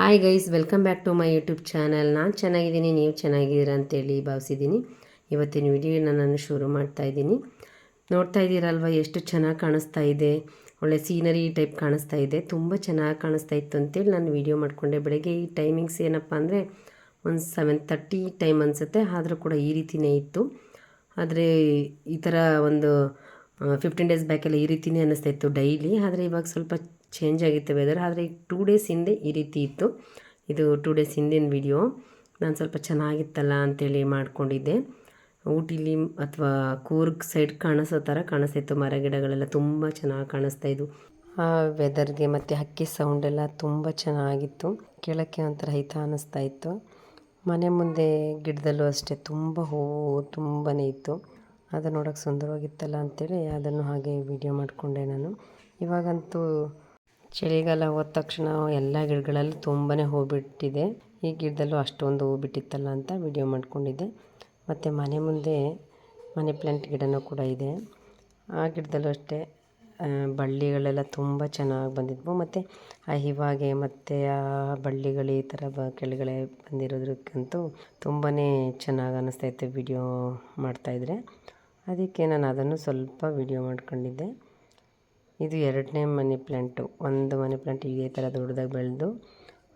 Hi guys, welcome back to my YouTube channel. ನಾನು ಚೆನ್ನಾಗಿದ್ದೀನಿ, ನೀವು ಚೆನ್ನಾಗಿದ್ದೀರಾ ಅಂತೇಳಿ ಭಾವಿಸಿದ್ದೀನಿ. ಇವತ್ತಿನ ವಿಡಿಯೋನ ನಾನು ಶುರು ಮಾಡ್ತಾ ಇದ್ದೀನಿ. ನೋಡ್ತಾ ಇದ್ದೀರಲ್ವ ಎಷ್ಟು ಚೆನ್ನಾಗಿ ಕಾಣಿಸ್ತಾ ಇದೆ. ಒಳ್ಳೆ ಸೀನರಿ ಟೈಪ್ ಕಾಣಿಸ್ತಾ ಇದೆ. ತುಂಬ ಚೆನ್ನಾಗಿ ಕಾಣಿಸ್ತಾ ಇತ್ತು ಅಂತೇಳಿ ನಾನು ವಿಡಿಯೋ ಮಾಡಿಕೊಂಡೆ. ಬೆಳಗ್ಗೆ ಈ ಟೈಮಿಂಗ್ಸ್ ಏನಪ್ಪ ಅಂದರೆ ಒಂದು 7:30 ಟೈಮ್ ಅನಿಸುತ್ತೆ. ಆದರೂ ಕೂಡ ಈ ರೀತಿಯೇ ಇತ್ತು. ಆದರೆ ಈ ಥರ ಒಂದು 15 ಡೇಸ್ ಬ್ಯಾಕೆಲ್ಲ ಈ ರೀತಿಯೇ ಅನ್ನಿಸ್ತಾ ಇತ್ತು ಡೈಲಿ. ಆದರೆ ಇವಾಗ ಸ್ವಲ್ಪ ಚೇಂಜ್ ಆಗಿತ್ತು ವೆದರ್. ಆದರೆ ಈಗ 2 ಡೇಸ್ ಹಿಂದೆ ಈ ರೀತಿ ಇತ್ತು. ಇದು 2 ಡೇಸ್ ಹಿಂದಿನ ವಿಡಿಯೋ. ನಾನು ಸ್ವಲ್ಪ ಚೆನ್ನಾಗಿತ್ತಲ್ಲ ಅಂಥೇಳಿ ಮಾಡ್ಕೊಂಡಿದ್ದೆ. ಊಟಿಲಿ ಅಥವಾ ಕೂರ್ಗ್ ಸೈಡ್ ಕಾಣಿಸೋ ಥರ ಕಾಣಿಸ್ತಾಯಿತ್ತು. ಮರ ಗಿಡಗಳೆಲ್ಲ ತುಂಬ ಚೆನ್ನಾಗಿ ಕಾಣಿಸ್ತಾಯಿದ್ವು. ಆ ವೆದರ್ಗೆ ಮತ್ತು ಹಕ್ಕಿ ಸೌಂಡೆಲ್ಲ ತುಂಬ ಚೆನ್ನಾಗಿತ್ತು. ಕೇಳೋಕ್ಕೆ ಒಂಥರ ಹಿತ ಅನ್ನಿಸ್ತಾ ಇತ್ತು. ಮನೆ ಮುಂದೆ ಗಿಡದಲ್ಲೂ ಅಷ್ಟೇ ತುಂಬ ಹೂವು ತುಂಬಾ ಇತ್ತು. ಅದು ನೋಡೋಕ್ಕೆ ಸುಂದರವಾಗಿತ್ತಲ್ಲ ಅಂಥೇಳಿ ಅದನ್ನು ಹಾಗೆ ವಿಡಿಯೋ ಮಾಡಿಕೊಂಡೆ ನಾನು. ಇವಾಗಂತೂ ಚಳಿಗಾಲ ಹೋದ ತಕ್ಷಣ ಎಲ್ಲ ಗಿಡಗಳಲ್ಲಿ ತುಂಬಾ ಹೂವು ಬಿಟ್ಟಿದೆ. ಈ ಗಿಡದಲ್ಲೂ ಅಷ್ಟೊಂದು ಹೂವು ಬಿಟ್ಟಿತ್ತಲ್ಲ ಅಂತ ವಿಡಿಯೋ ಮಾಡ್ಕೊಂಡಿದ್ದೆ. ಮತ್ತು ಮನೆ ಮುಂದೆ ಮನಿ ಪ್ಲ್ಯಾಂಟ್ ಗಿಡನೂ ಕೂಡ ಇದೆ. ಆ ಗಿಡದಲ್ಲೂ ಅಷ್ಟೇ ಬಳ್ಳಿಗಳೆಲ್ಲ ತುಂಬ ಚೆನ್ನಾಗಿ ಬಂದಿದ್ವು. ಮತ್ತು ಆ ಇವಾಗೆ ಮತ್ತು ಆ ಬಳ್ಳಿಗಳು ಈ ಥರ ಕೆಳಗಡೆ ಬಂದಿರೋದಕ್ಕಂತೂ ತುಂಬಾ ಚೆನ್ನಾಗಿ ಅನ್ನಿಸ್ತೈತೆ ವಿಡಿಯೋ ಮಾಡ್ತಾಯಿದ್ರೆ. ಅದಕ್ಕೆ ನಾನು ಅದನ್ನು ಸ್ವಲ್ಪ ವಿಡಿಯೋ ಮಾಡ್ಕೊಂಡಿದ್ದೆ. ಇದು 2ನೇ ಮನಿ ಪ್ಲ್ಯಾಂಟು. ಒಂದು ಮನಿ ಪ್ಲ್ಯಾಂಟ್ ಇದೇ ಥರ ದೊಡ್ಡದಾಗಿ ಬೆಳೆದು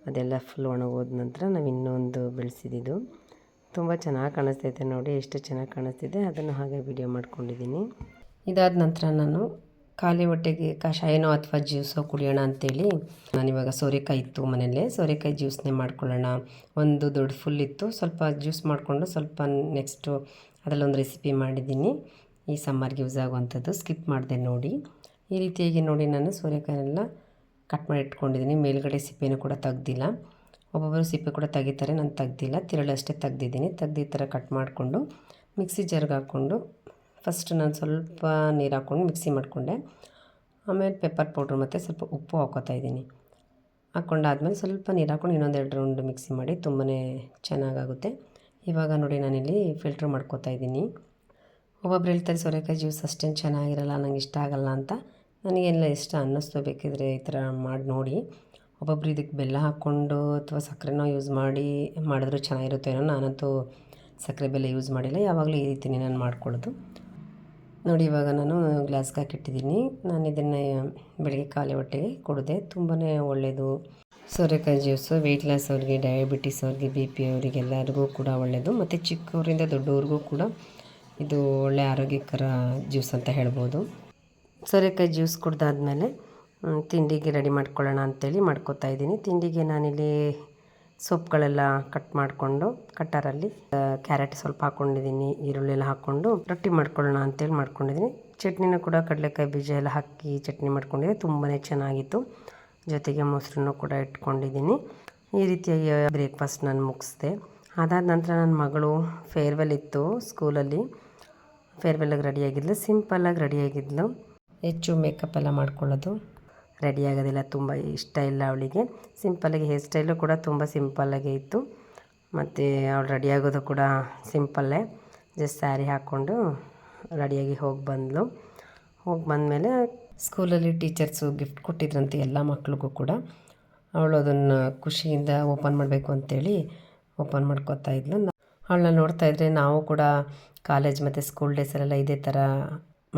ಅದೆಲ್ಲ ಫುಲ್ ಒಣಗೋದ ನಂತರ ನಾವು ಇನ್ನೊಂದು ಬೆಳೆಸಿದ್ದು. ತುಂಬ ಚೆನ್ನಾಗಿ ಕಾಣಿಸ್ತೈತೆ ನೋಡಿ, ಎಷ್ಟು ಚೆನ್ನಾಗಿ ಕಾಣಿಸ್ತಿದೆ. ಅದನ್ನು ಹಾಗೆ ವಿಡಿಯೋ ಮಾಡ್ಕೊಂಡಿದ್ದೀನಿ. ಇದಾದ ನಂತರ ನಾನು ಖಾಲಿ ಹೊಟ್ಟೆಗೆ ಕಷಾಯನೋ ಅಥವಾ ಜ್ಯೂಸೋ ಕುಡಿಯೋಣ ಅಂಥೇಳಿ ನಾನಿವಾಗ ಸೋರೆಕಾಯಿ ಇತ್ತು ಮನೆಯಲ್ಲೇ, ಸೋರೆಕಾಯಿ ಜ್ಯೂಸನ್ನೇ ಮಾಡ್ಕೊಳ್ಳೋಣ. ಒಂದು ದೊಡ್ಡ ಫುಲ್ ಇತ್ತು, ಸ್ವಲ್ಪ ಜ್ಯೂಸ್ ಮಾಡಿಕೊಂಡು ಸ್ವಲ್ಪ ನೆಕ್ಸ್ಟು ಅದರಲ್ಲೊಂದು ರೆಸಿಪಿ ಮಾಡಿದ್ದೀನಿ. ಈ ಸಮ್ಮರ್ಗೆ ಯೂಸ್ ಆಗುವಂಥದ್ದು, ಸ್ಕಿಪ್ ಮಾಡಿದೆ ನೋಡಿ. ಈ ರೀತಿಯಾಗಿ ನೋಡಿ ನಾನು ಸೋರೆಕಾಯಿನೆಲ್ಲ ಕಟ್ ಮಾಡಿ ಇಟ್ಕೊಂಡಿದ್ದೀನಿ. ಮೇಲ್ಗಡೆ ಸಿಪ್ಪೆನೂ ಕೂಡ ತೆಗ್ದಿಲ್ಲ. ಒಬ್ಬೊಬ್ಬರು ಸಿಪ್ಪೆ ಕೂಡ ತೆಗಿತಾರೆ, ನಾನು ತೆಗ್ದಿಲ್ಲ. ತಿರುಳು ಅಷ್ಟೇ ತೆಗ್ದಿದ್ದೀನಿ. ತೆಗ್ದು ಈ ಥರ ಕಟ್ ಮಾಡಿಕೊಂಡು ಮಿಕ್ಸಿ ಜಾರ್ಗೆ ಹಾಕ್ಕೊಂಡು ಫಸ್ಟ್ ನಾನು ಸ್ವಲ್ಪ ನೀರು ಹಾಕ್ಕೊಂಡು ಮಿಕ್ಸಿ ಮಾಡಿಕೊಂಡೆ. ಆಮೇಲೆ ಪೆಪ್ಪರ್ ಪೌಡ್ರ್ ಮತ್ತು ಸ್ವಲ್ಪ ಉಪ್ಪು ಹಾಕ್ಕೋತಾ ಇದ್ದೀನಿ. ಹಾಕ್ಕೊಂಡಾದ್ಮೇಲೆ ಸ್ವಲ್ಪ ನೀರು ಹಾಕ್ಕೊಂಡು ಇನ್ನೊಂದು 2 ರೌಂಡ್ ಮಿಕ್ಸಿ ಮಾಡಿ ತುಂಬಾ ಚೆನ್ನಾಗಾಗುತ್ತೆ. ಇವಾಗ ನೋಡಿ ನಾನಿಲ್ಲಿ ಫಿಲ್ಟ್ರ್ ಮಾಡ್ಕೋತಾ ಇದ್ದೀನಿ. ಒಬ್ಬೊಬ್ರು ಹೇಳ್ತಾರೆ ಸೋರೆಕಾಯಿ ಜ್ಯೂಸ್ ಅಷ್ಟೇನು ಚೆನ್ನಾಗಿರಲ್ಲ, ನಂಗೆ ಇಷ್ಟ ಆಗಲ್ಲ ಅಂತ. ನನಗೆಲ್ಲ ಇಷ್ಟ ಅನ್ನಿಸ್ತು. ಬೇಕಿದ್ರೆ ಈ ಥರ ಮಾಡಿ ನೋಡಿ. ಒಬ್ಬೊಬ್ರು ಇದಕ್ಕೆ ಬೆಲ್ಲ ಹಾಕ್ಕೊಂಡು ಅಥವಾ ಸಕ್ಕರೆನೋ ಯೂಸ್ ಮಾಡಿದ್ರೂ ಚೆನ್ನಾಗಿರುತ್ತೇನೋ. ನಾನಂತೂ ಸಕ್ಕರೆ ಬೆಲ್ಲ ಯೂಸ್ ಮಾಡಿಲ್ಲ, ಯಾವಾಗಲೂ ಈ ರೀತಿಯೇ ನಾನು ಮಾಡ್ಕೊಳ್ಳೋದು ನೋಡಿ. ಇವಾಗ ನಾನು ಗ್ಲಾಸ್ಗೆ ಹಾಕಿಟ್ಟಿದ್ದೀನಿ. ನಾನು ಇದನ್ನು ಬೆಳಗ್ಗೆ ಖಾಲಿ ಹೊಟ್ಟೆಗೆ ಕುಡಿದೆ. ತುಂಬಾ ಒಳ್ಳೆಯದು ಸೋರೆಕಾಯಿ ಜ್ಯೂಸು. ವೆಯ್ಟ್ ಲಾಸ್ ಅವ್ರಿಗೆ, ಡಯಾಬಿಟಿಸ್ ಅವ್ರಿಗೆ, BP ಅವರಿಗೆ ಎಲ್ಲರಿಗೂ ಕೂಡ ಒಳ್ಳೆಯದು. ಮತ್ತು ಚಿಕ್ಕವರಿಂದ ದೊಡ್ಡವ್ರಿಗೂ ಕೂಡ ಇದು ಒಳ್ಳೆ ಆರೋಗ್ಯಕರ ಜ್ಯೂಸ್ ಅಂತ ಹೇಳ್ಬೋದು. ಸೋರೆಕಾಯಿ ಜ್ಯೂಸ್ ಕುಡ್ದಾದ್ಮೇಲೆ ತಿಂಡಿಗೆ ರೆಡಿ ಮಾಡ್ಕೊಳ್ಳೋಣ ಅಂಥೇಳಿ ಮಾಡ್ಕೋತಾ ಇದ್ದೀನಿ. ತಿಂಡಿಗೆ ನಾನಿಲ್ಲಿ ಸೊಪ್ಪುಗಳೆಲ್ಲ ಕಟ್ ಮಾಡಿಕೊಂಡು ಕಟ್ಟರಲ್ಲಿ ಕ್ಯಾರೆಟ್ ಸ್ವಲ್ಪ ಹಾಕ್ಕೊಂಡಿದ್ದೀನಿ, ಈರುಳ್ಳಿ ಎಲ್ಲ ಹಾಕ್ಕೊಂಡು ರೊಟ್ಟಿ ಮಾಡ್ಕೊಳ್ಳೋಣ ಅಂಥೇಳಿ ಮಾಡ್ಕೊಂಡಿದ್ದೀನಿ. ಚಟ್ನಿನೂ ಕೂಡ ಕಡಲೆಕಾಯಿ ಬೀಜ ಎಲ್ಲ ಹಾಕಿ ಚಟ್ನಿ ಮಾಡ್ಕೊಂಡಿದ್ದೆ, ತುಂಬಾ ಚೆನ್ನಾಗಿತ್ತು. ಜೊತೆಗೆ ಮೊಸರನ್ನು ಕೂಡ ಇಟ್ಕೊಂಡಿದ್ದೀನಿ. ಈ ರೀತಿಯಾಗಿ ಬ್ರೇಕ್ಫಾಸ್ಟ್ ನಾನು ಮುಗಿಸ್ದೆ. ಅದಾದ ನಂತರ ನನ್ನ ಮಗಳು ಫೇರ್ವೆಲ್ ಇತ್ತು ಸ್ಕೂಲಲ್ಲಿ. ಫೇರ್ವೆಲ್ಗೆ ರೆಡಿಯಾಗಿದ್ಲು, ಸಿಂಪಲ್ಲಾಗಿ ರೆಡಿಯಾಗಿದ್ಲು. ಹೆಚ್ಚು ಮೇಕಪ್ ಎಲ್ಲ ಮಾಡ್ಕೊಳ್ಳೋದು, ರೆಡಿ ಆಗೋದಿಲ್ಲ ತುಂಬ ಇಷ್ಟ ಇಲ್ಲ ಅವಳಿಗೆ. ಸಿಂಪಲ್ಲಾಗಿ ಹೇರ್ ಸ್ಟೈಲು ಕೂಡ ತುಂಬ ಸಿಂಪಲ್ಲಾಗೇ ಇತ್ತು. ಮತ್ತು ಅವಳು ರೆಡಿಯಾಗೋದು ಕೂಡ ಸಿಂಪಲ್ಲೇ, ಜಸ್ಟ್ ಸ್ಯಾರಿ ಹಾಕ್ಕೊಂಡು ರೆಡಿಯಾಗಿ ಹೋಗಿ ಬಂದಮೇಲೆ ಸ್ಕೂಲಲ್ಲಿ ಟೀಚರ್ಸು ಗಿಫ್ಟ್ ಕೊಟ್ಟಿದ್ರಂತೆ ಎಲ್ಲ ಮಕ್ಳಿಗೂ ಕೂಡ. ಅವಳು ಅದನ್ನು ಖುಷಿಯಿಂದ ಓಪನ್ ಮಾಡಬೇಕು ಅಂತೇಳಿ ಓಪನ್ ಮಾಡ್ಕೋತಾ ಇದ್ಲು. ಅವಳನ್ನ ನೋಡ್ತಾಯಿದ್ರೆ ನಾವು ಕೂಡ ಕಾಲೇಜ್ ಮತ್ತು ಸ್ಕೂಲ್ ಡೇಸಲ್ಲೆಲ್ಲ ಇದೇ ಥರ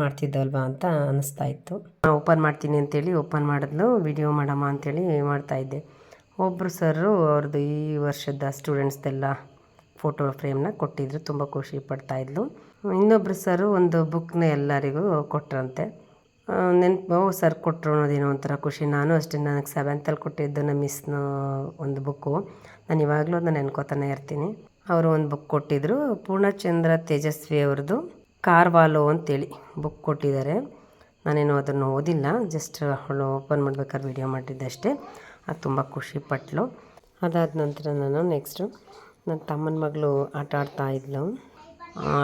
ಮಾಡ್ತಿದ್ದಲ್ವಾ ಅಂತ ಅನ್ನಿಸ್ತಾ ಇತ್ತು. ನಾನು ಓಪನ್ ಮಾಡ್ತೀನಿ ಅಂತೇಳಿ ಓಪನ್ ಮಾಡಿದ್ಲು. ವಿಡಿಯೋ ಮಾಡಮ್ಮ ಅಂಥೇಳಿ ಮಾಡ್ತಾಯಿದ್ದೆ. ಒಬ್ಬರು ಸರ್ರು ಅವ್ರದ್ದು ಈ ವರ್ಷದ ಸ್ಟೂಡೆಂಟ್ಸ್ದೆಲ್ಲ ಫೋಟೋ ಫ್ರೇಮ್ನ ಕೊಟ್ಟಿದ್ರು, ತುಂಬ ಖುಷಿ ಪಡ್ತಾಯಿದ್ಲು. ಇನ್ನೊಬ್ಬರು ಸರು ಒಂದು ಬುಕ್ನ ಎಲ್ಲರಿಗೂ ಕೊಟ್ಟರಂತೆ. ನೆನಪು ಸರ್ ಕೊಟ್ಟರು ಅನ್ನೋದೇನೋ ಒಂಥರ ಖುಷಿ. ನಾನು ಅಷ್ಟೇ, ನನಗೆ 7th ಕೊಟ್ಟಿದ್ದು ನಮ್ಮ ಮಿಸ್ನ ಒಂದು ಬುಕ್ಕು. ನಾನು ಇವಾಗಲೂ ಅದನ್ನ ನೆನ್ಕೋತಾನೆ ಇರ್ತೀನಿ. ಅವರು ಒಂದು ಬುಕ್ ಕೊಟ್ಟಿದ್ದರು, ಪೂರ್ಣಚಂದ್ರ ತೇಜಸ್ವಿ ಅವ್ರದ್ದು ಕಾರ್ವಾಲೋ ಅಂತೇಳಿ ಬುಕ್ ಕೊಟ್ಟಿದ್ದಾರೆ. ನಾನೇನು ಅದನ್ನು ಓದಿಲ್ಲ, ಜಸ್ಟ್ ಅವಳು ಓಪನ್ ಮಾಡ್ಬೇಕಾದ್ರೆ ವಿಡಿಯೋ ಮಾಡಿದ್ದೆ ಅಷ್ಟೇ. ಅದು ತುಂಬ ಖುಷಿ ಪಟ್ಟಳು. ಅದಾದ ನಂತರ ನಾನು ನೆಕ್ಸ್ಟು ನನ್ನ ತಮ್ಮನ ಮಗಳು ಆಟ ಆಡ್ತಾಯಿದ್ಲು.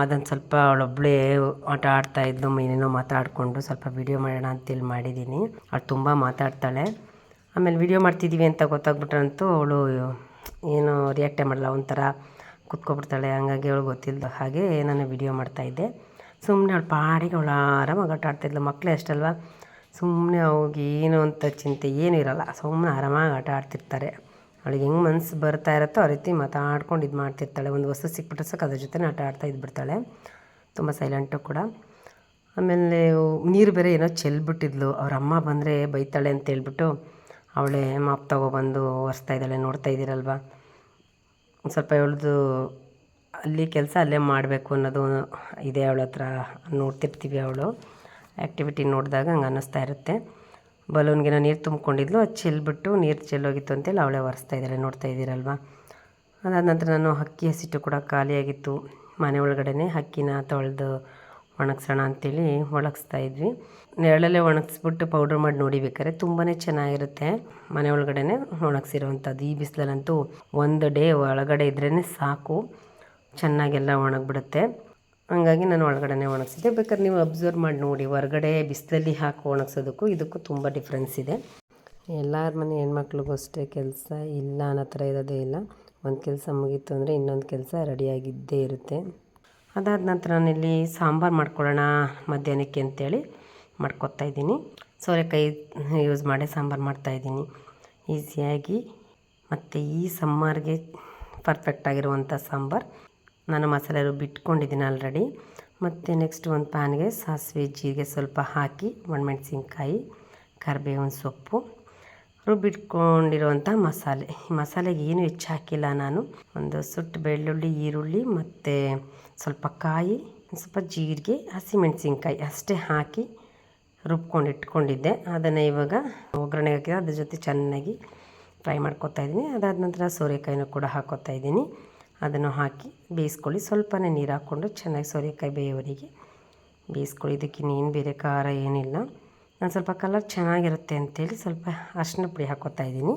ಅದನ್ನು ಸ್ವಲ್ಪ ಅವಳೊಬ್ಬಳೇ ಆಟ ಆಡ್ತಾಯಿದ್ಲು, ಏನೇನೋ ಮಾತಾಡಿಕೊಂಡು ಸ್ವಲ್ಪ ವಿಡಿಯೋ ಮಾಡೋಣ ಅಂತೇಳಿ ಮಾಡಿದ್ದೀನಿ. ಅವಳು ತುಂಬ ಮಾತಾಡ್ತಾಳೆ. ಆಮೇಲೆ ವಿಡಿಯೋ ಮಾಡ್ತಿದ್ದೀವಿ ಅಂತ ಗೊತ್ತಾಗ್ಬಿಟ್ರಂತೂ ಅವಳು ಏನು ರಿಯಾಕ್ಟೇ ಮಾಡಲ್ಲ, ಒಂಥರ ಕೂತ್ಕೊಬಿಡ್ತಾಳೆ. ಹಂಗಾಗಿ ಅವಳು ಗೊತ್ತಿಲ್ಲದ ಹಾಗೆ ನಾನು ವಿಡಿಯೋ ಮಾಡ್ತಾಯಿದ್ದೆ. ಸುಮ್ಮನೆ ಅವಳು ಪಾಡಿಗೆ ಅವಳು ಆರಾಮಾಗಿ ಆಟ ಆಡ್ತಾಯಿದ್ಲು. ಮಕ್ಕಳೇ ಅಷ್ಟಲ್ವ, ಸುಮ್ಮನೆ ಅವ್ರಿಗೆ ಏನು ಅಂತ ಚಿಂತೆ ಏನೂ ಇರೋಲ್ಲ, ಸುಮ್ಮನೆ ಆರಾಮಾಗಿ ಆಟ ಆಡ್ತಿರ್ತಾರೆ. ಅವಳಿಗೆ ಹೆಂಗೆ ಮನಸ್ಸು ಬರ್ತಾ ಇರುತ್ತೋ ಆ ರೀತಿ ಮಾತಾಡ್ಕೊಂಡು ಇದು ಮಾಡ್ತಿರ್ತಾಳೆ. ಒಂದು ವಸ್ತು ಸಿಕ್ಬಿಟ್ರೆ ಸಾಕು ಅದ್ರ ಜೊತೆ ಆಟ ಆಡ್ತಾ ಇದ್ಬಿಡ್ತಾಳೆ. ತುಂಬ ಸೈಲೆಂಟು ಕೂಡ. ಆಮೇಲೆ ನೀರು ಬೇರೆ ಏನೋ ಚೆಲ್ಬಿಟ್ಟಿದ್ಲು. ಅವ್ರ ಅಮ್ಮ ಬಂದರೆ ಬೈತಾಳೆ ಅಂತೇಳ್ಬಿಟ್ಟು ಅವಳೇ ಮಾಪ್ ತೊಗೊಬಂದು ಒರೆಸ್ತಾ ಇದ್ದಾಳೆ. ನೋಡ್ತಾ ಇದ್ದೀರಲ್ವ, ಒಂದು ಸ್ವಲ್ಪ ಇವಳ್ದು ಅಲ್ಲಿ ಕೆಲಸ ಅಲ್ಲೇ ಮಾಡಬೇಕು ಅನ್ನೋದು ಇದೆ ಅವಳ ಹತ್ರ. ನೋಡ್ತಿರ್ತೀವಿ ಅವಳು ಆ್ಯಕ್ಟಿವಿಟಿ ನೋಡಿದಾಗ ಹಂಗೆ ಅನ್ನಿಸ್ತಾ ಇರುತ್ತೆ. ಬಲೂನ್ಗೆ ನೀರು ತುಂಬಿಕೊಂಡಿದ್ಲು, ಅದು ಚೆಲ್ಬಿಟ್ಟು ನೀರು ಚೆಲ್ಲೋಗಿತ್ತು ಅಂತೇಳಿ ಅವಳೇ ಒರೆಸ್ತಾ ಇದ್ದಾಳೆ. ನೋಡ್ತಾ ಇದ್ದೀರಲ್ವ. ಅದಾದ ನಂತರ ನಾನು ಅಕ್ಕಿ ಹಸಿಟ್ಟು ಕೂಡ ಖಾಲಿಯಾಗಿತ್ತು ಮನೆ ಒಳಗಡೆ. ಅಕ್ಕಿನ ತೊಳೆದು ಒಣಗಿಸೋಣ ಅಂಥೇಳಿ ಒಣಗಿಸ್ತಾ ಇದ್ವಿ. ನೆರಳಲ್ಲೇ ಒಣಗಿಸ್ಬಿಟ್ಟು ಪೌಡ್ರ್ ಮಾಡಿ ನೋಡಿ ಬೇಕಾದ್ರೆ ತುಂಬಾ ಚೆನ್ನಾಗಿರುತ್ತೆ. ಮನೆ ಒಳಗಡೆ ಒಣಗಿಸಿರೋವಂಥದ್ದು. ಈ ಬಿಸಿಲಲ್ಲಂತೂ ಒಂದು ಡೇ ಒಳಗಡೆ ಇದ್ರೇ ಸಾಕು, ಚೆನ್ನಾಗೆಲ್ಲ ಒಣಗಿಬಿಡುತ್ತೆ. ಹಂಗಾಗಿ ನಾನು ಒಳಗಡೆ ಒಣಗಿಸಿದ್ದೆ. ಬೇಕಾದ್ರೆ ನೀವು ಅಬ್ಸರ್ವ್ ಮಾಡಿ ನೋಡಿ, ಹೊರಗಡೆ ಬಿಸಿಲಲ್ಲಿ ಹಾಕಿ ಒಣಗಿಸೋದಕ್ಕೂ ಇದಕ್ಕೂ ತುಂಬ ಡಿಫ್ರೆನ್ಸ್ ಇದೆ. ಎಲ್ಲರ ಮನೆ ಹೆಣ್ಮಕ್ಳಿಗೂ ಅಷ್ಟೇ ಕೆಲಸ ಇಲ್ಲ ಅನ್ನೋ ಥರ ಇರೋದೇ ಇಲ್ಲ. ಒಂದು ಕೆಲಸ ಮುಗೀತು ಅಂದರೆ ಇನ್ನೊಂದು ಕೆಲಸ ರೆಡಿಯಾಗಿದ್ದೇ ಇರುತ್ತೆ. ಅದಾದ ನಂತರ ನಾನಿಲ್ಲಿ ಸಾಂಬಾರು ಮಾಡ್ಕೊಳ್ಳೋಣ ಮಧ್ಯಾಹ್ನಕ್ಕೆ ಅಂತೇಳಿ ಮಾಡ್ಕೊತಾಯಿದ್ದೀನಿ. ಸೋರೆಕಾಯಿ ಯೂಸ್ ಮಾಡಿ ಸಾಂಬಾರು ಮಾಡ್ತಾಯಿದ್ದೀನಿ ಈಸಿಯಾಗಿ. ಮತ್ತು ಈ ಸಮ್ಮರ್ಗೆ ಪರ್ಫೆಕ್ಟಾಗಿರುವಂಥ ಸಾಂಬಾರು. ನಾನು ಮಸಾಲೆ ರುಬ್ಬಿಟ್ಕೊಂಡಿದ್ದೀನಿ ಆಲ್ರೆಡಿ. ಮತ್ತು ನೆಕ್ಸ್ಟ್ ಒಂದು ಪ್ಯಾನ್ಗೆ ಸಾಸಿವೆ ಜೀರಿಗೆ ಸ್ವಲ್ಪ ಹಾಕಿ ಒಣಮೆಣಸಿನ್ಕಾಯಿ ಕರಿಬೇವಿನ ಸೊಪ್ಪು ರುಬ್ಬಿಟ್ಕೊಂಡಿರುವಂಥ ಮಸಾಲೆ. ಈ ಮಸಾಲೆಗೆ ಏನು ಹೆಚ್ಚು ಹಾಕಿಲ್ಲ ನಾನು. ಒಂದು ಸುಟ್ಟು ಬೆಳ್ಳುಳ್ಳಿ, ಈರುಳ್ಳಿ ಮತ್ತು ಸ್ವಲ್ಪ ಕಾಯಿ, ಸ್ವಲ್ಪ ಜೀರಿಗೆ, ಹಸಿಮೆಣಸಿನ್ಕಾಯಿ ಅಷ್ಟೇ ಹಾಕಿ ರುಬ್ಕೊಂಡು ಇಟ್ಕೊಂಡಿದ್ದೆ. ಅದನ್ನು ಇವಾಗ ಒಗ್ಗರಣೆಗೆ ಹಾಕಿದ್ರೆ ಅದ್ರ ಜೊತೆ ಚೆನ್ನಾಗಿ ಫ್ರೈ ಮಾಡ್ಕೊತಾಯಿದ್ದೀನಿ. ಅದಾದ ನಂತರ ಸೋರೆಕಾಯಿನೂ ಕೂಡ ಹಾಕ್ಕೊತಾಯಿದ್ದೀನಿ. ಅದನ್ನು ಹಾಕಿ ಬೇಯಿಸ್ಕೊಳ್ಳಿ. ಸ್ವಲ್ಪನೇ ನೀರು ಹಾಕ್ಕೊಂಡು ಚೆನ್ನಾಗಿ ಸೋರೆಕಾಯಿ ಬೇಯೋವರೆಗೆ ಬೇಯಿಸ್ಕೊಳ್ಳಿ. ಇದಕ್ಕೆ ಇನ್ನೇನು ಬೇರೆ ಖಾರ ಏನಿಲ್ಲ. ನಾನು ಸ್ವಲ್ಪ ಕಲರ್ ಚೆನ್ನಾಗಿರುತ್ತೆ ಅಂತೇಳಿ ಸ್ವಲ್ಪ ಅರಿಶಿನ ಪುಡಿ ಹಾಕ್ಕೊತಾಯಿದ್ದೀನಿ.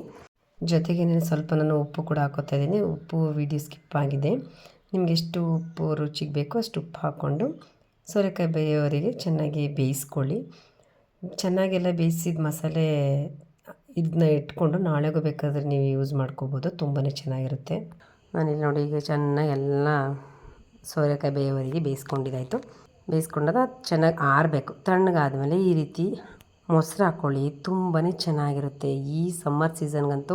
ಜೊತೆಗೆ ಸ್ವಲ್ಪ ನಾನು ಉಪ್ಪು ಕೂಡ ಹಾಕ್ಕೊತಾಯಿದ್ದೀನಿ. ಉಪ್ಪು ವಿಡಿಯೋ ಸ್ಕಿಪ್ ಆಗಿದೆ. ನಿಮ್ಗೆ ಎಷ್ಟು ಉಪ್ಪು ರುಚಿಗೆ ಬೇಕೋ ಅಷ್ಟು ಉಪ್ಪು ಹಾಕ್ಕೊಂಡು ಸೋರೆಕಾಯಿ ಬೇಯೋವರೆಗೆ ಚೆನ್ನಾಗಿ ಬೇಯಿಸ್ಕೊಳ್ಳಿ. ಚೆನ್ನಾಗೆಲ್ಲ ಬೇಯಿಸಿದ ಮಸಾಲೆ ಇದನ್ನ ಇಟ್ಕೊಂಡು ನಾಳೆಗೂ ಬೇಕಾದರೆ ನೀವು ಯೂಸ್ ಮಾಡ್ಕೋಬೋದು. ತುಂಬಾ ಚೆನ್ನಾಗಿರುತ್ತೆ. ನಾನಿಲ್ಲಿ ನೋಡಿ ಈಗ ಚೆನ್ನಾಗಿ ಎಲ್ಲ ಸೋರೆಕಾಯಿ ಬೇಯೋವರೆಗೆ ಬೇಯಿಸ್ಕೊಂಡಿದ್ದಾಯಿತು. ಬೇಯಿಸ್ಕೊಂಡಾಗ ಚೆನ್ನಾಗಿ ಆರಬೇಕು. ತಣ್ಣಗಾದಮೇಲೆ ಈ ರೀತಿ ಮೊಸರು ಹಾಕ್ಕೊಳ್ಳಿ. ತುಂಬಾ ಚೆನ್ನಾಗಿರುತ್ತೆ. ಈ ಸಮ್ಮರ್ ಸೀಸನ್ಗಂತೂ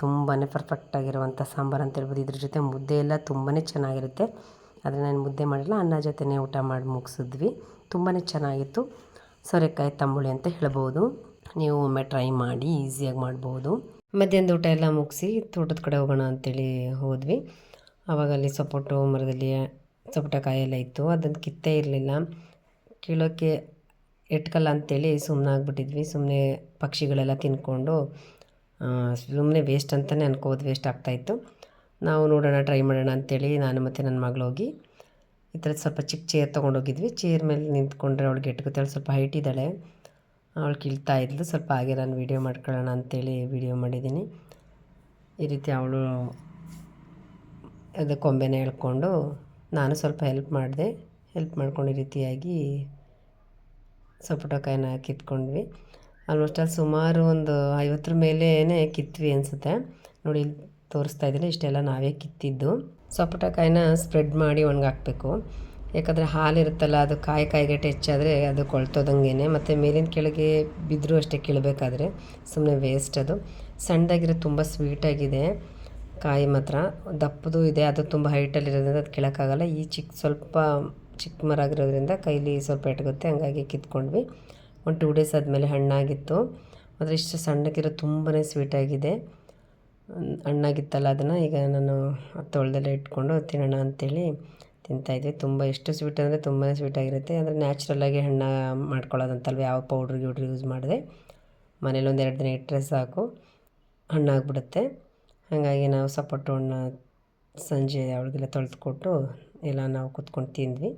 ತುಂಬಾ ಪರ್ಫೆಕ್ಟಾಗಿರುವಂಥ ಸಾಂಬಾರು ಅಂತ ಹೇಳ್ಬೋದು. ಇದ್ರ ಜೊತೆ ಮುದ್ದೆ ಎಲ್ಲ ತುಂಬಾ ಚೆನ್ನಾಗಿರುತ್ತೆ. ಆದರೆ ನಾನು ಮುದ್ದೆ ಮಾಡಿಲ್ಲ, ಅನ್ನ ಜೊತೆನೇ ಊಟ ಮಾಡಿ ಮುಗಿಸಿದ್ವಿ. ತುಂಬಾ ಚೆನ್ನಾಗಿತ್ತು. ಸೋರೆಕಾಯಿ ತಂಬುಳಿ ಅಂತ ಹೇಳ್ಬೋದು. ನೀವು ಒಮ್ಮೆ ಟ್ರೈ ಮಾಡಿ, ಈಸಿಯಾಗಿ ಮಾಡ್ಬೋದು. ಮಧ್ಯಾಹ್ನದ ಊಟ ಎಲ್ಲ ಮುಗಿಸಿ ತೋಟದ ಕಡೆ ಹೋಗೋಣ ಅಂಥೇಳಿ ಹೋದ್ವಿ. ಆವಾಗ ಅಲ್ಲಿ ಸಪೋಟೊ ಮರದಲ್ಲಿ ಸಪೋಟಕಾಯಿ ಎಲ್ಲ ಇತ್ತು. ಅದನ್ನು ಕಿತ್ತೇ ಇರಲಿಲ್ಲ. ಕೀಳೋಕ್ಕೆ ಎಟ್ಕಲ್ಲ ಅಂಥೇಳಿ ಸುಮ್ಮನೆ ಆಗಿಬಿಟ್ಟಿದ್ವಿ. ಸುಮ್ಮನೆ ಪಕ್ಷಿಗಳೆಲ್ಲ ತಿನ್ಕೊಂಡು ಸುಮ್ಮನೆ ವೇಸ್ಟ್ ಅಂತಲೇ ಅನ್ಕೋದು, ವೇಸ್ಟ್ ಆಗ್ತಾಯಿತ್ತು. ನಾವು ನೋಡೋಣ, ಟ್ರೈ ಮಾಡೋಣ ಅಂಥೇಳಿ ನಾನು ಮತ್ತು ನನ್ನ ಮಗಳು ಹೋಗಿ ಈ ಥರ ಸ್ವಲ್ಪ ಚಿಕ್ಕ ಚೇರ್ ತೊಗೊಂಡೋಗಿದ್ವಿ. ಚೇರ್ ಮೇಲೆ ನಿಂತ್ಕೊಂಡ್ರೆ ಅವಳಿಗೆ ಎಟ್ಕೊತಾಳೆ. ಸ್ವಲ್ಪ ಹೈಟ್ ಇದ್ದಾಳೆ. ಅವಳು ಕೀಳ್ತಾ ಇದ್ಲು. ಸ್ವಲ್ಪ ಹಾಗೆ ನಾನು ವೀಡಿಯೋ ಮಾಡ್ಕೊಳ್ಳೋಣ ಅಂಥೇಳಿ ವೀಡಿಯೋ ಮಾಡಿದ್ದೀನಿ. ಈ ರೀತಿ ಅವಳು ಅದು ಕೊಂಬೆನ ಎಳ್ಕೊಂಡು ನಾನು ಸ್ವಲ್ಪ ಹೆಲ್ಪ್ ಮಾಡಿದೆ. ಹೆಲ್ಪ್ ಮಾಡ್ಕೊಂಡು ಈ ರೀತಿಯಾಗಿ ಸಪೋಟಕಾಯಿನ ಕಿತ್ಕೊಂಡ್ವಿ. ಆಲ್ಮೋಸ್ಟ್ ಅಲ್ಲಿ ಸುಮಾರು ಒಂದು 50 ಮೇಲೇ ಕಿತ್ವಿ ಅನಿಸುತ್ತೆ. ನೋಡಿ ಇಲ್ಲಿ ತೋರಿಸ್ತಾ ಇದ್ದೀನಿ. ಇಷ್ಟೆಲ್ಲ ನಾವೇ ಕಿತ್ತಿದ್ದು. ಸಪೋಟಕಾಯಿನ ಸ್ಪ್ರೆಡ್ ಮಾಡಿ ಒಣಗಾಕಬೇಕು. ಯಾಕಂದರೆ ಹಾಲಿರುತ್ತಲ್ಲ, ಅದು ಕಾಯಿಗೆಟೆ ಹೆಚ್ಚಾದರೆ ಅದು ಕೊಳ್ತೋದಂಗೆ. ಮತ್ತು ಮೇಲಿನ ಕೆಳಗೆ ಬಿದ್ದರೂ ಅಷ್ಟೇ ಕೀಳಬೇಕಾದ್ರೆ ಸುಮ್ಮನೆ ವೇಸ್ಟ್ ಅದು. ಸಣ್ಣದಾಗಿರೋ ತುಂಬ ಸ್ವೀಟಾಗಿದೆ ಕಾಯಿ ಮಾತ್ರ. ದಪ್ಪದು ಇದೆ, ಅದು ತುಂಬ ಹೈಟಲ್ಲಿರೋದ್ರಿಂದ ಅದು ಕೀಳೋಕ್ಕಾಗಲ್ಲ. ಈ ಸ್ವಲ್ಪ ಚಿಕ್ಕ ಮರ ಆಗಿರೋದ್ರಿಂದ ಕೈಲಿ ಸ್ವಲ್ಪ ಎಟಗುತ್ತೆ. ಹಂಗಾಗಿ ಕಿತ್ಕೊಂಡ್ವಿ. ಒಂದು 2 ಡೇಸ್ ಆದಮೇಲೆ ಹಣ್ಣಾಗಿತ್ತು. ಆದರೆ ಇಷ್ಟು ಸಣ್ಣಕ್ಕಿರೋ ತುಂಬಾ ಸ್ವೀಟಾಗಿದೆ. ಹಣ್ಣಾಗಿತ್ತಲ್ಲ, ಅದನ್ನು ಈಗ ನಾನು ತೊಳೆದೆಲ್ಲ ಇಟ್ಕೊಂಡು ತಿನ್ನೋಣ ಅಂಥೇಳಿ ತಿಂತಾಯಿದ್ವಿ. ತುಂಬ ಎಷ್ಟು ಸ್ವೀಟ್ ಅಂದರೆ ತುಂಬಾ ಸ್ವೀಟಾಗಿರುತ್ತೆ. ಅಂದರೆ ನ್ಯಾಚುರಲ್ಲಾಗಿ ಹಣ್ಣು ಮಾಡ್ಕೊಳ್ಳೋದಂತಲ್ವ, ಯಾವ ಪೌಡ್ರ್ ಯೂಸ್ ಮಾಡಿದೆ. ಮನೇಲಿ 1-2 ದಿನ ಇಟ್ಟರೆ ಸಾಕು, ಹಣ್ಣಾಗ್ಬಿಡುತ್ತೆ. ಹಾಗಾಗಿ ನಾವು ಸಪೋಟ ಹಣ್ಣು ಸಂಜೆ ಅವಳಿಗೆಲ್ಲ ತೊಳೆದುಕೊಟ್ಟು ಎಲ್ಲ ನಾವು ಕೂತ್ಕೊಂಡು ತಿಂದ್ವಿ.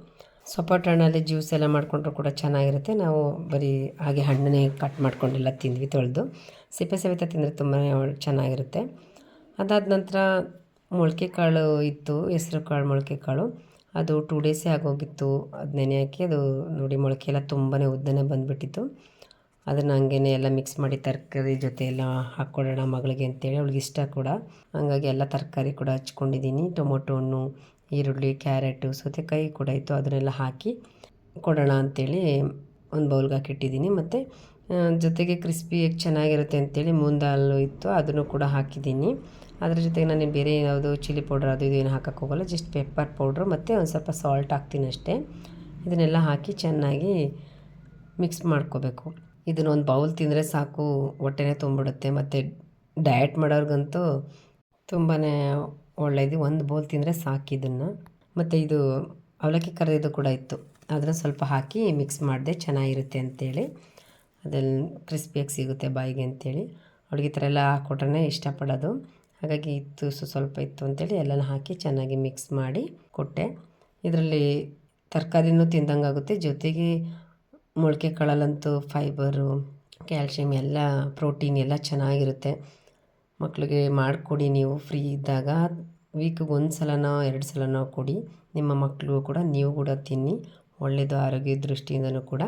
ಸಪೋಟ ಹಣ್ಣಲ್ಲಿ ಜ್ಯೂಸ್ ಎಲ್ಲ ಮಾಡಿಕೊಂಡ್ರು ಕೂಡ ಚೆನ್ನಾಗಿರುತ್ತೆ. ನಾವು ಬರೀ ಹಾಗೆ ಹಣ್ಣನ್ನೇ ಕಟ್ ಮಾಡ್ಕೊಂಡೆಲ್ಲ ತಿಂದ್ವಿ ತೊಳೆದು. ಸಿಪ್ಪೆ ಸಮೇತ ತಿಂದರೆ ತುಂಬಾ ಚೆನ್ನಾಗಿರುತ್ತೆ. ಅದಾದ ನಂತರ ಮೊಳಕೆ ಕಾಳು ಇತ್ತು, ಹೆಸ್ರು ಕಾಳು ಮೊಳಕೆ ಕಾಳು. ಅದು 2 ಡೇಸೇ ಆಗೋಗಿತ್ತು. ಅದು ನೆನೆ ಹಾಕಿ ಅದು ನೋಡಿ ಮೊಳಕೆ ಎಲ್ಲ ತುಂಬಾ ಉದ್ದನೆ ಬಂದುಬಿಟ್ಟಿತ್ತು. ಅದನ್ನು ಹಂಗೇ ಎಲ್ಲ ಮಿಕ್ಸ್ ಮಾಡಿ ತರಕಾರಿ ಜೊತೆ ಎಲ್ಲ ಹಾಕ್ಕೊಡೋಣ ಮಗಳಿಗೆ ಅಂತೇಳಿ, ಅವಳಿಗೆ ಇಷ್ಟ ಕೂಡ. ಹಾಗಾಗಿ ಎಲ್ಲ ತರಕಾರಿ ಕೂಡ ಹಚ್ಕೊಂಡಿದ್ದೀನಿ. ಟೊಮೊಟೊ ಹಣ್ಣು, ಈರುಳ್ಳಿ, ಕ್ಯಾರೆಟು, ಸೌತೆಕಾಯಿ ಕೂಡ ಇತ್ತು. ಅದನ್ನೆಲ್ಲ ಹಾಕಿ ಕೊಡೋಣ ಅಂಥೇಳಿ ಒಂದು ಬೌಲ್ಗೆ ಹಾಕಿಟ್ಟಿದ್ದೀನಿ. ಮತ್ತು ಜೊತೆಗೆ ಕ್ರಿಸ್ಪಿಯಾಗಿ ಚೆನ್ನಾಗಿರುತ್ತೆ ಅಂತೇಳಿ ಮೂಂಗ್ ದಾಲ್ ಇತ್ತು, ಅದನ್ನು ಕೂಡ ಹಾಕಿದ್ದೀನಿ. ಅದ್ರ ಜೊತೆಗೆ ನಾನು ಬೇರೆ ಯಾವುದು ಚಿಲ್ಲಿ ಪೌಡರ್ ಅದು ಇದು ಏನು ಹಾಕೋಕ್ಕೆ ಹೋಗಲ್ಲ, ಜಸ್ಟ್ ಪೆಪ್ಪರ್ ಪೌಡ್ರು ಮತ್ತು ಒಂದು ಸ್ವಲ್ಪ ಸಾಲ್ಟ್ ಹಾಕ್ತೀನಿ ಅಷ್ಟೇ. ಇದನ್ನೆಲ್ಲ ಹಾಕಿ ಚೆನ್ನಾಗಿ ಮಿಕ್ಸ್ ಮಾಡ್ಕೋಬೇಕು. ಇದನ್ನು ಒಂದು ಬೌಲ್ ತಿಂದರೆ ಸಾಕು, ಹೊಟ್ಟೆನೇ ತುಂಬಿಡುತ್ತೆ. ಮತ್ತು ಡಯಟ್ ಮಾಡೋರ್ಗಂತೂ ತುಂಬಾ ಒಳ್ಳೆಯದು, ಒಂದು ಬೌಲ್ ತಿಂದರೆ ಸಾಕು ಇದನ್ನು. ಮತ್ತು ಇದು ಅವಲಕ್ಕಿ ಕರಿದು ಕೂಡ ಇತ್ತು, ಅದನ್ನು ಸ್ವಲ್ಪ ಹಾಕಿ ಮಿಕ್ಸ್ ಮಾಡಿದೆ, ಚೆನ್ನಾಗಿರುತ್ತೆ ಅಂತೇಳಿ. ಅದೆಲ್ಲ ಕ್ರಿಸ್ಪಿಯಾಗಿ ಸಿಗುತ್ತೆ ಬಾಯಿಗೆ ಅಂತೇಳಿ. ಅವ್ಳಿಗೆ ಈ ಥರ ಎಲ್ಲ ಹಾಕ್ಕೊಟ್ರೆ ಇಷ್ಟಪಡೋದು. ಹಾಗಾಗಿ ಇತ್ತು ಸ್ವಲ್ಪ ಇತ್ತು ಅಂತೇಳಿ ಎಲ್ಲನೂ ಹಾಕಿ ಚೆನ್ನಾಗಿ ಮಿಕ್ಸ್ ಮಾಡಿ ಕೊಟ್ಟೆ. ಇದರಲ್ಲಿ ತರಕಾರಿನೂ ತಿಂದಂಗಾಗುತ್ತೆ, ಜೊತೆಗೆ ಮೊಳಕೆ ಕಾಳಲ್ಲಂತೂ ಫೈಬರು, ಕ್ಯಾಲ್ಶಿಯಮ್ ಎಲ್ಲ, ಪ್ರೋಟೀನ್ ಎಲ್ಲ ಚೆನ್ನಾಗಿರುತ್ತೆ. ಮಕ್ಕಳಿಗೆ ಮಾಡಿಕೊಡಿ ನೀವು ಫ್ರೀ ಇದ್ದಾಗ, ವೀಕಿಗೆ 1 ಸಲನೋ 2 ಸಲನೋ ಕೊಡಿ. ನಿಮ್ಮ ಮಕ್ಕಳು ಕೂಡ, ನೀವು ಕೂಡ ತಿನ್ನಿ, ಒಳ್ಳೆಯದು ಆರೋಗ್ಯ ದೃಷ್ಟಿಯಿಂದನೂ ಕೂಡ.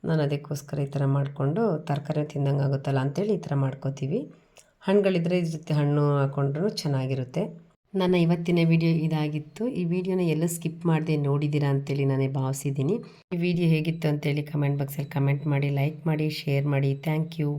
ನಾನು ಅದಕ್ಕೋಸ್ಕರ ಈ ಥರ ಮಾಡಿಕೊಂಡು ತರಕಾರಿ ತಿಂದಂಗೆ ಆಗುತ್ತಲ್ಲ ಅಂತೇಳಿ ಈ ಥರ ಮಾಡ್ಕೋತೀವಿ. ಹಣ್ಣುಗಳಿದ್ರೆ ಇದ್ರ ಜೊತೆ ಹಣ್ಣು ಹಾಕ್ಕೊಂಡ್ರೂ ಚೆನ್ನಾಗಿರುತ್ತೆ. ನನ್ನ ಇವತ್ತಿನ ವಿಡಿಯೋ ಇದಾಗಿತ್ತು. ಈ ವಿಡಿಯೋನ ಎಲ್ಲೂ ಸ್ಕಿಪ್ ಮಾಡದೆ ನೋಡಿದ್ದೀರಾ ಅಂತೇಳಿ ನಾನು ಭಾವಿಸಿದ್ದೀನಿ. ಈ ವಿಡಿಯೋ ಹೇಗಿತ್ತು ಅಂತೇಳಿ ಕಮೆಂಟ್ ಬಾಕ್ಸಲ್ಲಿ ಕಮೆಂಟ್ ಮಾಡಿ, ಲೈಕ್ ಮಾಡಿ, ಶೇರ್ ಮಾಡಿ. Thank you.